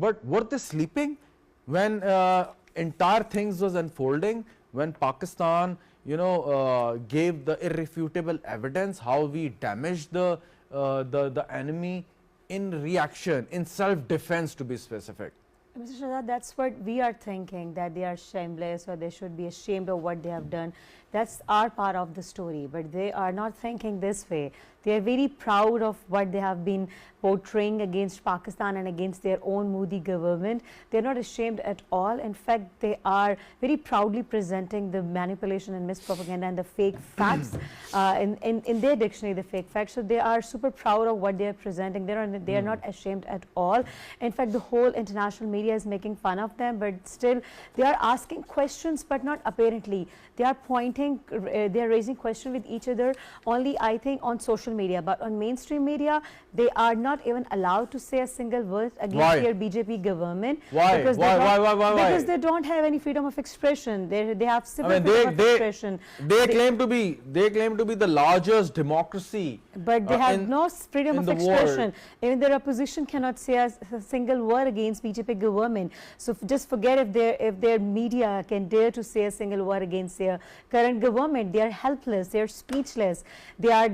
but were they sleeping when entire things was unfolding, when Pakistan, you know, gave the irrefutable evidence how we damaged the enemy in reaction, in self-defense to be specific? Mr. Shahzad, that's what we are thinking, that they are shameless or they should be ashamed of what they have done. That's our part of the story, but they are not thinking this way. They are very proud of what they have been portraying against Pakistan and against their own Modi government. They are not ashamed at all. In fact, they are very proudly presenting the manipulation and mispropaganda and the fake facts in their dictionary, the fake facts. So they are super proud of what they are presenting. They are not ashamed at all. In fact, the whole international media is making fun of them, but still they are asking questions, but not apparently. They are pointing, they are raising questions with each other only, I think, on social media, but on mainstream media, they are not even allowed to say a single word against their BJP government. Why? Because Why? Because they don't have any freedom of expression. They have civil freedom of expression. They claim to be the largest democracy, but they have no freedom of expression. Even their opposition cannot say a single word against BJP government. So just forget if their media can dare to say a single word against their current government. They are helpless. They are speechless. They are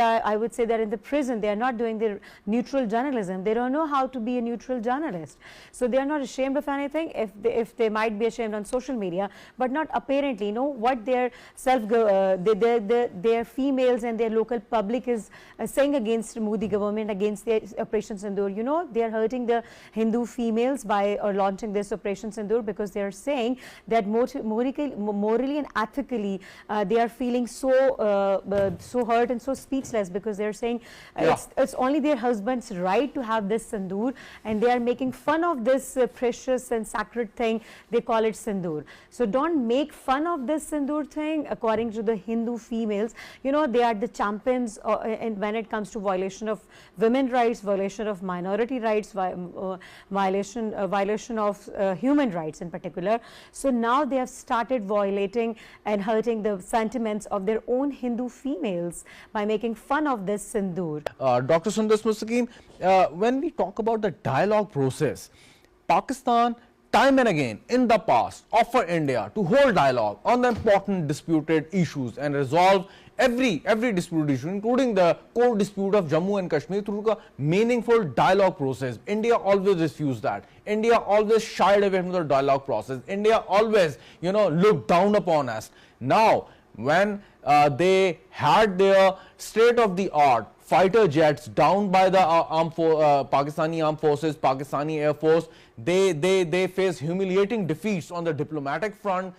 I would say they're in the prison. They are not doing their neutral journalism. They don't know how to be a neutral journalist. So they are not ashamed of anything. If they might be ashamed on social media, but not apparently. You know what their their females and their local public is saying against Modi government, against their Operation Sindoor. You know, they are hurting the Hindu females by launching this Operation Sindoor, because they are saying that morally and ethically they are feeling so hurt and so speechless, because they are saying it's only their husband's right to have this sindoor, and they are making fun of this precious and sacred thing. They call it sindoor. So don't make fun of this sindoor thing. According to the Hindu females, you know, they are the champions when it comes to violation of women rights, violation of minority rights, violation of human rights in particular. So now they have started violating and hurting the sentiments of their own Hindu females by making fun of this sindoor. Dr. Sundus Mustaqim, when we talk about the dialogue process, Pakistan time and again in the past offered India to hold dialogue on the important disputed issues and resolve every disputed issue, including the core dispute of Jammu and Kashmir, through a meaningful dialogue process. India always refused that. India always shied away from the dialogue process. India always, you know, looked down upon us. Now, when they had their state-of-the-art fighter jets down by the Pakistani armed forces, Pakistani Air Force, they face humiliating defeats on the diplomatic front.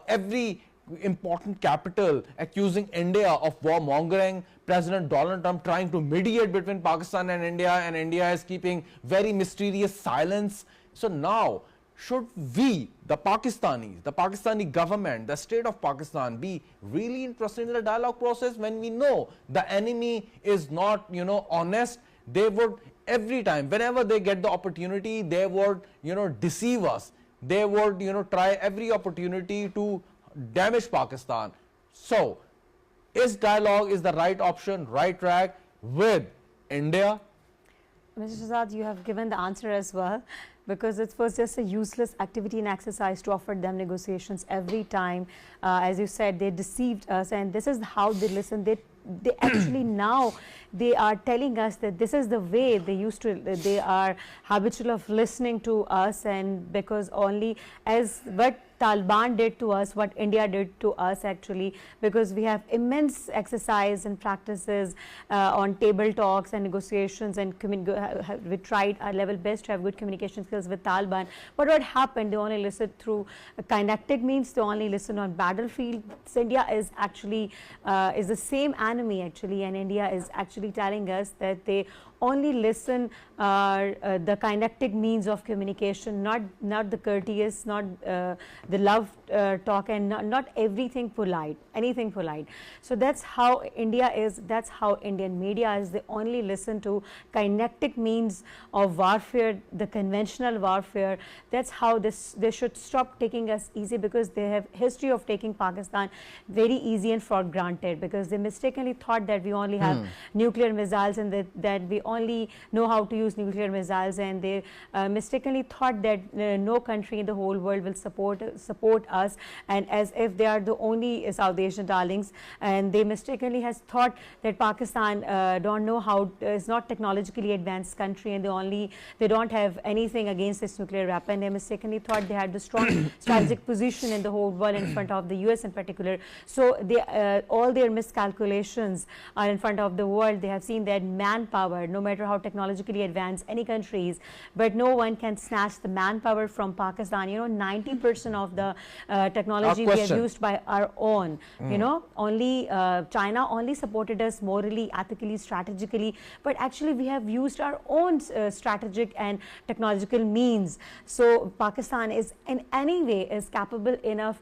Every important capital accusing India of warmongering, President Donald Trump trying to mediate between Pakistan and India is keeping very mysterious silence. So now, should we, the Pakistani government, the state of Pakistan, be really interested in the dialogue process when we know the enemy is not, you know, honest? They would every time, whenever they get the opportunity, they would, you know, deceive us. They would, you know, try every opportunity to damage Pakistan. So, is dialogue the right option, right track with India? Mr. Shahzad, you have given the answer as well, because it was just a useless activity and exercise to offer them negotiations every time. As you said, they deceived us, and this is how they listen. They actually now they are telling us that this is the way they are habitual of listening to us, and because only as what Taliban did to us, what India did to us actually, because we have immense exercise and practices on table talks and negotiations, and we tried our level best to have good communication skills with Taliban. But what happened, they only listened through kinetic means, they only listen on battlefield. So India is actually is the same enemy actually, and India is actually telling us that they only listen the kinetic means of communication, not the courteous, not the love talk, and not everything polite, anything polite. So that's how India is, that's how Indian media is. They only listen to kinetic means of warfare, the conventional warfare. That's how they should stop taking us easy, because they have history of taking Pakistan very easy and for granted, because they mistakenly thought that we only have nuclear missiles and that we only know how to use nuclear missiles, and they mistakenly thought that no country in the whole world will support us, and as if they are the only South Asian darlings. And they mistakenly has thought that Pakistan don't know how, is not technologically advanced country, and they don't have anything against this nuclear weapon. They mistakenly thought they had the strong strategic position in the whole world in front of the US in particular. So they all their miscalculations are in front of the world. They have seen that manpower, no matter how technologically advanced any countries, but no one can snatch the manpower from Pakistan. You know, 90% of the technology we have used by our own. You know, only China only supported us morally, ethically, strategically, but actually we have used our own strategic and technological means. So Pakistan is in any way is capable enough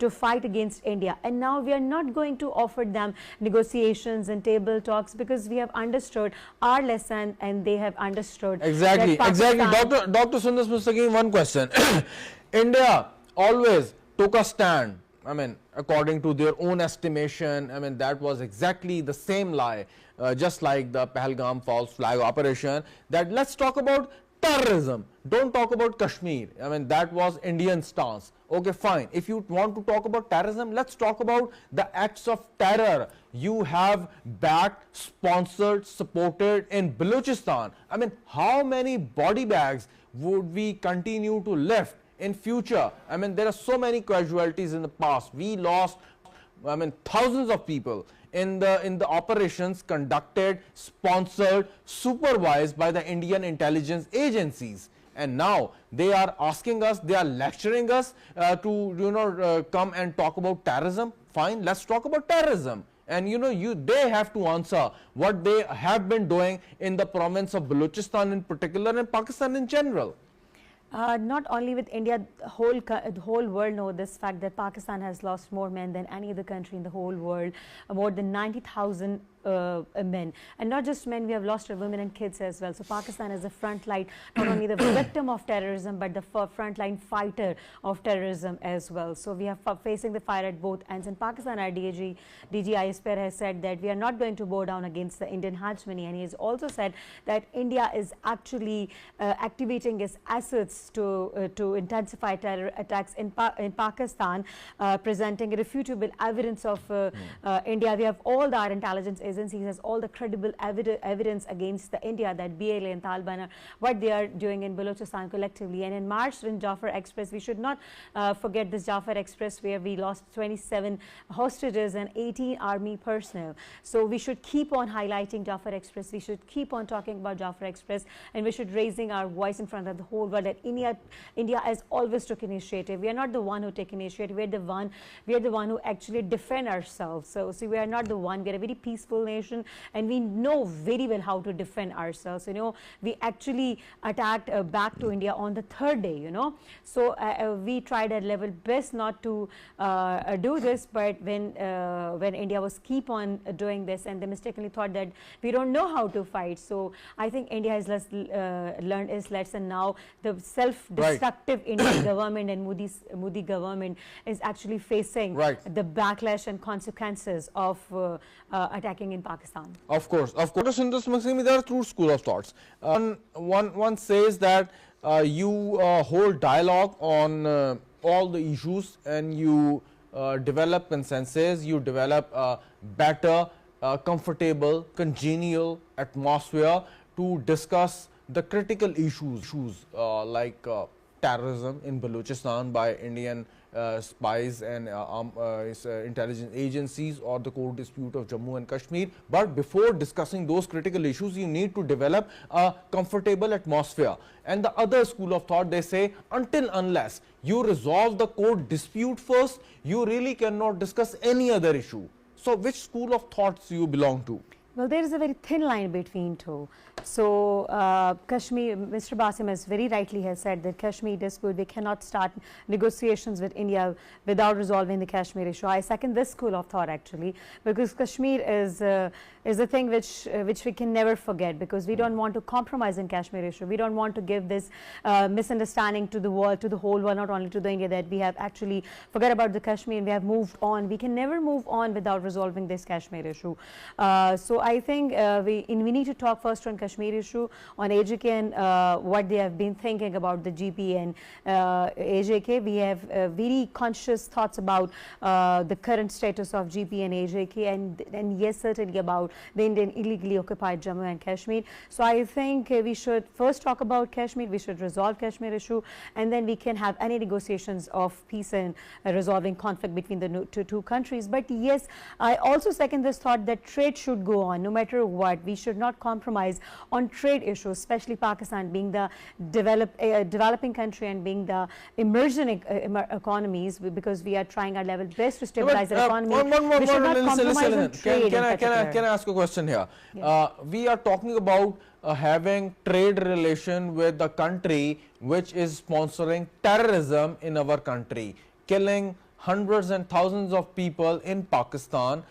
to fight against India, and now we are not going to offer them negotiations and table talks, because we have understood our lesson and they have understood. Exactly. Dr. Sundus Mustaqim, one question. India always took a stand. I mean, according to their own estimation, I mean, that was exactly the same lie, just like the Pahalgam false flag operation, that let's talk about terrorism, don't talk about Kashmir. I mean, that was Indian stance. Okay, fine. If you want to talk about terrorism, let's talk about the acts of terror you have backed, sponsored, supported in Balochistan. I mean, how many body bags would we continue to lift in future? I mean, there are so many casualties in the past. We lost, I mean, thousands of people in the operations conducted, sponsored, supervised by the Indian intelligence agencies. And now they are asking us, they are lecturing us to come and talk about terrorism. Fine, let's talk about terrorism. And they have to answer what they have been doing in the province of Balochistan in particular and Pakistan in general. Not only with India, the whole world know this fact that Pakistan has lost more men than any other country in the whole world, more than 90,000 men, and not just men, we have lost our women and kids as well. So Pakistan is the front line, not only the victim of terrorism, but the front line fighter of terrorism as well. So we are facing the fire at both ends. In Pakistan, our DG ISPR has said that we are not going to bow down against the Indian hegemony, and he has also said that India is actually activating its assets to intensify terror attacks in Pakistan, presenting irrefutable evidence of India. We have all our intelligence agencies has all the credible evidence against the India that BLA and Taliban are what they are doing in Balochistan collectively. And in March in Jafar Express, we should not forget this Jafar Express where we lost 27 hostages and 18 army personnel. So we should keep on highlighting Jafar Express. We should keep on talking about Jafar Express, and we should raising our voice in front of the whole world that India has always took initiative. We are not the one who take initiative. We are the one who actually defend ourselves. So we are not the one. We are a very peaceful nation, and we know very well how to defend ourselves. We actually attacked back to India on the third day. So we tried at level best not to do this, but when India was keep on doing this, and they mistakenly thought that we don't know how to fight. So I think India has learned its lesson now. The self-destructive Indian government and Modi government is actually facing the backlash and consequences of attacking in Pakistan. Of course. Sundus Mustaqim, there are two schools of thoughts. One says that you hold dialogue on all the issues, and you develop consensus, you develop a better, comfortable, congenial atmosphere to discuss the critical issues like terrorism in Balochistan by Indian spies and intelligence agencies, or the core dispute of Jammu and Kashmir. But before discussing those critical issues, you need to develop a comfortable atmosphere. And the other school of thought, they say, unless you resolve the core dispute first, you really cannot discuss any other issue. So which school of thoughts you belong to? Well, there is a very thin line between two. So Kashmir, Mr. Basim has very rightly has said that Kashmir dispute, we cannot start negotiations with India without resolving the Kashmir issue. I second this school of thought actually, because Kashmir is a thing which we can never forget, because we don't want to compromise in Kashmir issue. We don't want to give this misunderstanding to the world, to the whole world, not only to the India, that we have actually forget about the Kashmir and we have moved on. We can never move on without resolving this Kashmir issue. So I think we need to talk first on Kashmir issue, on AJK and what they have been thinking about the GP and AJK. We have very conscious thoughts about the current status of GP and AJK, and yes, certainly about the Indian illegally occupied Jammu and Kashmir. So I think we should first talk about Kashmir. We should resolve Kashmir issue, and then we can have any negotiations of peace and resolving conflict between the two countries. But yes, I also second this thought that trade should go on no matter what. We should not compromise on trade issues, especially Pakistan being the developing country and being the emerging economies, because we are trying our level best to stabilize the economy. We should not compromise on trade. Can I ask a question here? Yes. We are talking about having trade relation with the country which is sponsoring terrorism in our country, killing hundreds and thousands of people in Pakistan,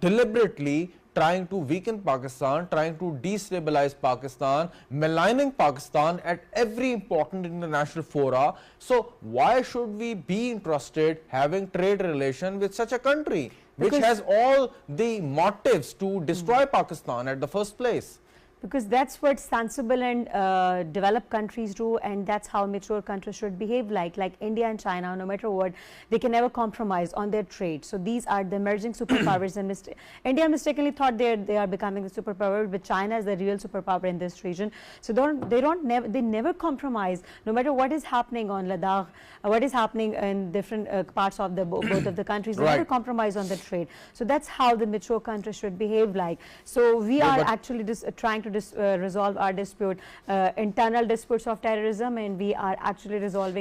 deliberately trying to weaken Pakistan, trying to destabilize Pakistan, maligning Pakistan at every important international fora. So why should we be interested having trade relation with such a country which has all the motives to destroy Pakistan at the first place? Because that's what sensible and developed countries do, and that's how mature countries should behave. Like India and China, no matter what, they can never compromise on their trade. So these are the emerging superpowers, and India mistakenly thought they are becoming the superpower, but China is the real superpower in this region. So they never compromise, no matter what is happening on Ladakh, what is happening in different parts of the both of the countries. They never compromise on the trade. So that's how the mature countries should behave like. So we are actually just trying to resolve our dispute, internal disputes of terrorism, and we are actually resolving